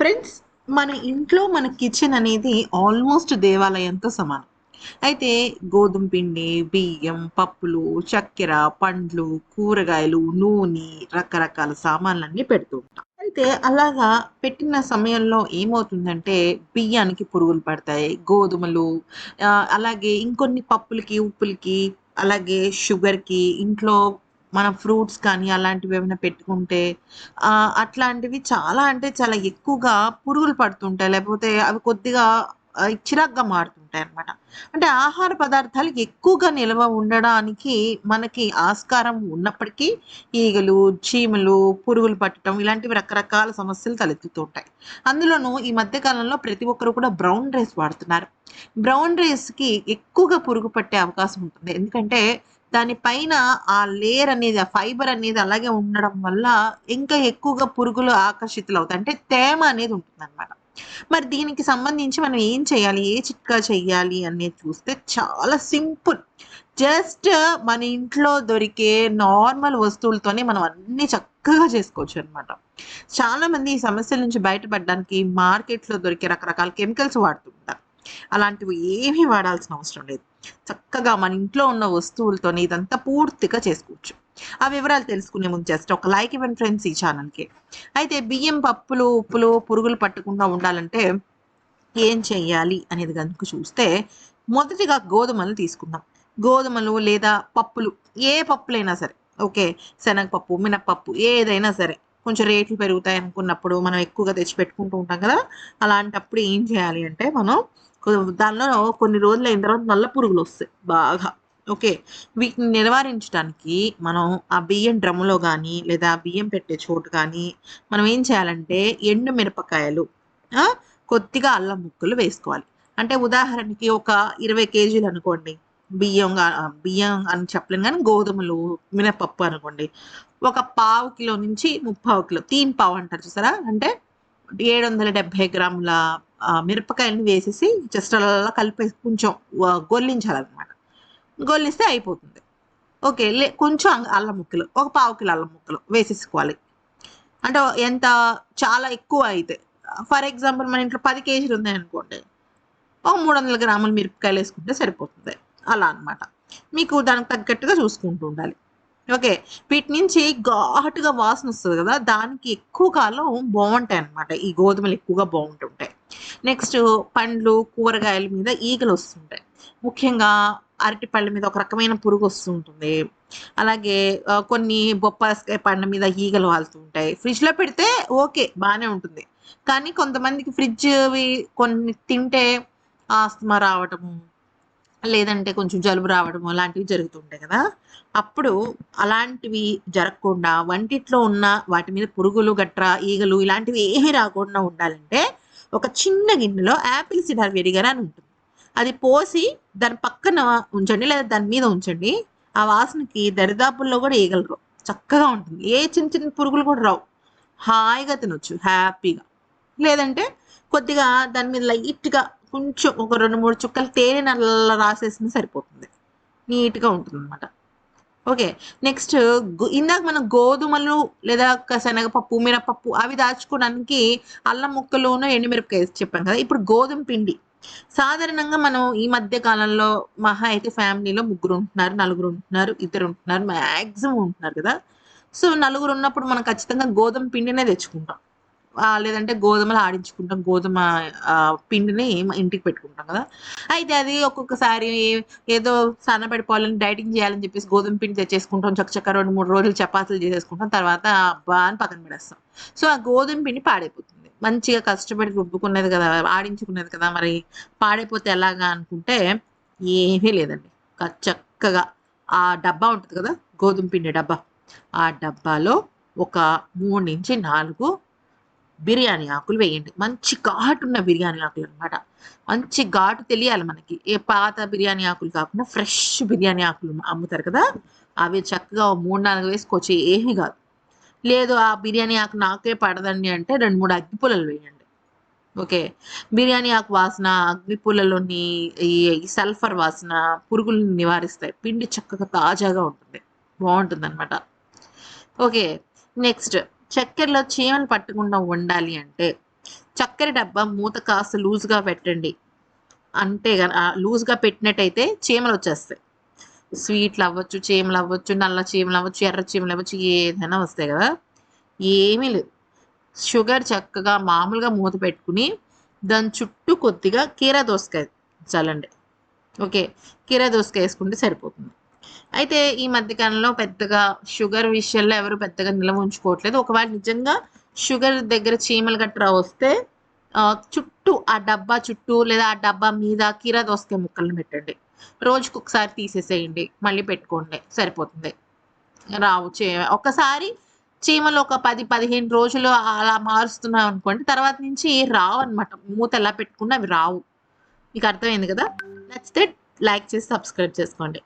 Friends, మన ఇంట్లో మన కిచెన్ అనేది ఆల్మోస్ట్ దేవాలయంతో సమానం. అయితే గోధుమ పిండి, బియ్యం, పప్పులు, చక్కెర, పండ్లు, కూరగాయలు, నూనె, రకరకాల సామాన్లన్నీ పెడుతూ ఉంటాం. అయితే అలాగా పెట్టిన సమయంలో ఏమవుతుందంటే బియ్యానికి పురుగులు పడతాయి. గోధుమలు, అలాగే ఇంకొన్ని పప్పులకి, ఉప్పులకి, అలాగే షుగర్‌కి, ఇంట్లో మన ఫ్రూట్స్ కానీ అలాంటివి ఏమైనా పెట్టుకుంటే అట్లాంటివి చాలా అంటే చాలా ఎక్కువగా పురుగులు పడుతుంటాయి. లేకపోతే అవి కొద్దిగా చిరాకుగా మారుతుంటాయన్నమాట. అంటే ఆహార పదార్థాలు ఎక్కువగా నిల్వ ఉండడానికి మనకి ఆస్కారం ఉన్నప్పటికీ ఈగలు, చీమలు, పురుగులు పట్టటం ఇలాంటివి రకరకాల సమస్యలు తలెత్తుతూ ఉంటాయి. అందులోనూ ఈ మధ్య కాలంలో ప్రతి ఒక్కరు కూడా బ్రౌన్ రైస్ వాడుతున్నారు. బ్రౌన్ రైస్‌కి ఎక్కువగా పురుగు పట్టే అవకాశం ఉంటుంది. ఎందుకంటే దాని పైన ఆ లేయర్ అనేది, ఆ ఫైబర్ అనేది అలాగే ఉండడం వల్ల ఇంకా ఎక్కువగా పురుగులు ఆకర్షితులవుతాయి. అంటే తేమ అనేది ఉంటుందన్నమాట. మరి దీనికి సంబంధించి మనం ఏం చేయాలి? ఏ చిట్కా చేయాలి అనేది చూస్తే చాలా సింపుల్. జస్ట్ మన ఇంట్లో దొరికే నార్మల్ వస్తువులతోనే మనం అన్నీ చక్కగా చేసుకోవచ్చనమాట. చాలామంది ఈ సమస్యల నుంచి బయటపడడానికి మార్కెట్‌లో దొరికే రకరకాల కెమికల్స్ వాడుతూ ఉంటారు. అలాంటివి ఏమీ వాడాల్సిన అవసరం లేదు. చక్కగా మన ఇంట్లో ఉన్న వస్తువులతోనే ఇదంతా పూర్తిగా చేసుకోవచ్చు. ఆ వివరాలు తెలుసుకునే ముందు జస్ట్ ఒక లైక్ ఇవ్వండి ఫ్రెండ్స్ ఈ ఛానల్‌కి. అయితే బియ్యం, పప్పులు, ఉప్పులు పురుగులు పట్టకుండా ఉండాలంటే ఏం చెయ్యాలి అనేది గనుక చూస్తే, మొదటిగా గోధుమలు తీసుకుందాం. గోధుమలు లేదా పప్పులు, ఏ పప్పులైనా సరే. ఓకే. శనగపప్పు, మినపప్పు ఏదైనా సరే. కొంచెం రేట్లు పెరుగుతాయనుకున్నప్పుడు మనం ఎక్కువగా తెచ్చి పెట్టుకుంటూ ఉంటాం కదా! అలాంటప్పుడు ఏం చేయాలి అంటే మనం కొ దానిలో కొన్ని రోజులయిన తర్వాత నల్ల పురుగులొస్తాయి బాగా. ఓకే. వీటిని నివారించడానికి మనం ఆ బియ్యం డ్రమ్ములో గానీ, లేదా బియ్యం పెట్టే చోటు కానీ, మనం ఏం చేయాలంటే ఎండు మిరపకాయలు, ఆ! కొద్దిగా అల్లం ముక్కలు వేసుకోవాలి. అంటే ఉదాహరణకి ఒక 20 కేజీలనుకోండి. బియ్యం అని చెప్పలేను గానీ గోధుమలు, మినపప్పు అనుకోండి. ఒక పావు కిలో నుంచి ముప్పావు కిలో, తీన్ పావు అంటారు చూసారా? అంటే 770 గ్రాముల మిరపకాయలని వేసేసి జస్ట్ అలా కలిపేసి కొంచెం గొర్లించాలనమాట. గొర్లిస్తే అయిపోతుంది. ఓకే. కొంచెం అల్లం ముక్కలు, ఒక పావు కిలో అల్లం ముక్కలు వేసేసుకోవాలి. అంటే ఎంత చాలా ఎక్కువ అయితే. ఫర్ ఎగ్జాంపుల్ మన ఇంట్లో 10 కేజీలు ఉన్నాయనుకోండి. ఒక 300 గ్రాముల మిరపకాయలేసుకుంటే సరిపోతుంది. అలా అన్నమాట. మీకు దానికి తగ్గట్టుగా చూసుకుంటూ ఉండాలి. ఓకే. వీటి నుంచి ఘాటుగా వాసనొస్తది గదా! దానికి ఎక్కువ కాలం బావుంటాయన్నమాట. ఈ గోధుమలు ఎక్కువగా బావుంటుంటాయి. నెక్స్టు పండ్లు, కూరగాయల మీద ఈగలొస్తుంటాయి. ముఖ్యంగా అరటి పళ్ళ మీద ఒక రకమైన పురుగొస్తూ ఉంటుంది. అలాగే కొన్ని బొప్పాస్కాయ పండు మీద ఈగలు వాలుతూ ఉంటాయి. ఫ్రిడ్జ్‌లో పెడితే ఓకే. బానే ఉంటుంది. కానీ కొంతమందికి ఫ్రిడ్జ్‌వి కొన్ని తింటే ఆస్తమా రావటము, లేదంటే కొంచెం జలుబు రావడము అలాంటివి జరుగుతుంటాయి కదా! అప్పుడు అలాంటివి జరగకుండా వంటిట్లో ఉన్న వాటి మీద పురుగులు గట్రా, ఈగలు ఇలాంటివి ఏమీ రాకుండా ఉండాలంటే ఒక చిన్న గిన్నెలో యాపిల్ సిడార్ వెనిగర్ అని ఉంటుంది. అది పోసి దాని పక్కన ఉంచండి. లేదా దాని మీద ఉంచండి. ఆ వాసనకి దరిదాపుల్లో కూడా ఈగలు రావు. చక్కగా ఉంటుంది. ఏ చిన్న చిన్న పురుగులు కూడా రావు. హాయిగా తినొచ్చు హ్యాపీగా. లేదంటే కొద్దిగా దాని మీద లైట్‌గా కొంచెం ఒక 2, 3 చుక్కలు తేనె నల్లా రాసేసినా సరిపోతుంది. నీట్‌గా ఉంటుందనమాట. ఓకే. నెక్స్ట్ ఇందాక మనం గోధుమలు లేదా శనగపప్పు, మినపప్పు అవి దాచుకోవడానికి అల్లం ముక్కలును, ఎండుమిరపకాయ ఏసి చెప్పాం కదా! ఇప్పుడు గోధుమ పిండి. సాధారణంగా మనం ఈ మధ్య కాలంలో మహా అయితే ఫ్యామిలీలో ముగ్గురుంటున్నారు, నలుగురుంటున్నారు, ఇద్దరుంటున్నారు, మాక్సిమం ఉంటున్నారు కదా! సో, నలుగురున్నప్పుడు మనం ఖచ్చితంగా గోధుమ పిండినే తెచ్చుకుంటాం. లేదంటే గోధుమలు ఆడించుకుంటాం. గోధుమ పిండిని ఇంటికి పెట్టుకుంటాం కదా! అయితే అది ఒక్కొక్కసారి ఏదో సన్నబడిపోవాలని, డైటింగ్ చేయాలని చెప్పేసి గోధుమ పిండి తెచ్చేసుకుంటాం. చకచకా 2, 3 రోజులు చపాతీలు చేసేసుకుంటాం. తర్వాత అబ్బా! అని పక్కన పడేస్తాం. సో, ఆ గోధుమ పిండి పాడైపోతుంది. మంచిగా కష్టపడి రుబ్బుకున్నది కదా! ఆడించుకున్నది కదా! మరి పాడైపోతే ఎలాగా అనుకుంటే ఏమీ లేదండి. చక్కగా ఆ డబ్బా ఉంటది కదా! గోధుమ పిండి డబ్బా. ఆ డబ్బాలో ఒక 3-4 బిర్యానీ ఆకులు వేయండి. మంచి ఘాటున్న బిర్యానీ ఆకులనమాట. మంచి ఘాటు తెలియాలి మనకి. ఏ పాత బిర్యానీ ఆకులు కాకుండా ఫ్రెష్ బిర్యానీ ఆకులు అమ్ముతారు కదా! అవి చక్కగా ఓ 3, 4 వేసుకోవచ్చు. ఏమీ గాదు. లేదు ఆ బిర్యానీ ఆకు నాకే పడదండి అంటే 2, 3 అగ్గి పుల్లలు వేయండి. ఓకే. బిర్యానీ ఆకు వాసన, అగ్గి పుల్లలోని ఈ సల్ఫర్ వాసన పురుగులను నివారిస్తాయి. పిండి చక్కగా తాజాగా ఉంటుంది. బావుంటుందనమాట. ఓకే. నెక్స్ట్ చక్కెరలో చీమలు పట్టకుండా ఉండాలి అంటే, చక్కెర డబ్బా మూత కాస్త లూజ్గా పెట్టండి. అంటే లూజ్గా పెట్టినట్టయితే చీమలు వచ్చేస్తాయి. స్వీట్లు అవ్వచ్చు, చీమలు అవ్వచ్చు, నల్ల చీమలు అవ్వచ్చు, ఎర్ర చీమలు అవ్వచ్చు, ఏదైనా వస్తాయి కదా. ఏమీ లేదు. షుగర్ చక్కగా మామూలుగా మూత పెట్టుకుని దాని చుట్టూ కొద్దిగా కీరా దోసకాయ చల్లండి. ఓకే, కీరా దోసకాయ వేసుకుంటే సరిపోతుంది. అయితే ఈ మధ్యకాలంలో పెద్దగా షుగర్ విషయంలో ఎవరు పెద్దగా నిల్వ ఉంచుకోవట్లేదు. ఒకవేళ నిజంగా షుగర్ దగ్గర చీమలు గట్రా వస్తే చుట్టూ ఆ డబ్బా చుట్టూ లేదా ఆ డబ్బా మీద కీరా దోసకాయ ముక్కలను పెట్టండి. రోజుకి ఒకసారి తీసేసేయండి, మళ్ళీ పెట్టుకోండి, సరిపోతుంది. రావు ఒక్కసారి చీమలు ఒక 10-15 రోజులు అలా మారుస్తున్నాం అనుకోండి, తర్వాత నుంచి రావు అనమాట. మూత ఎలా పెట్టుకున్నా అవి రావు. మీకు అర్థమైంది కదా. నచ్చితే లైక్ చేసి సబ్స్క్రైబ్ చేసుకోండి.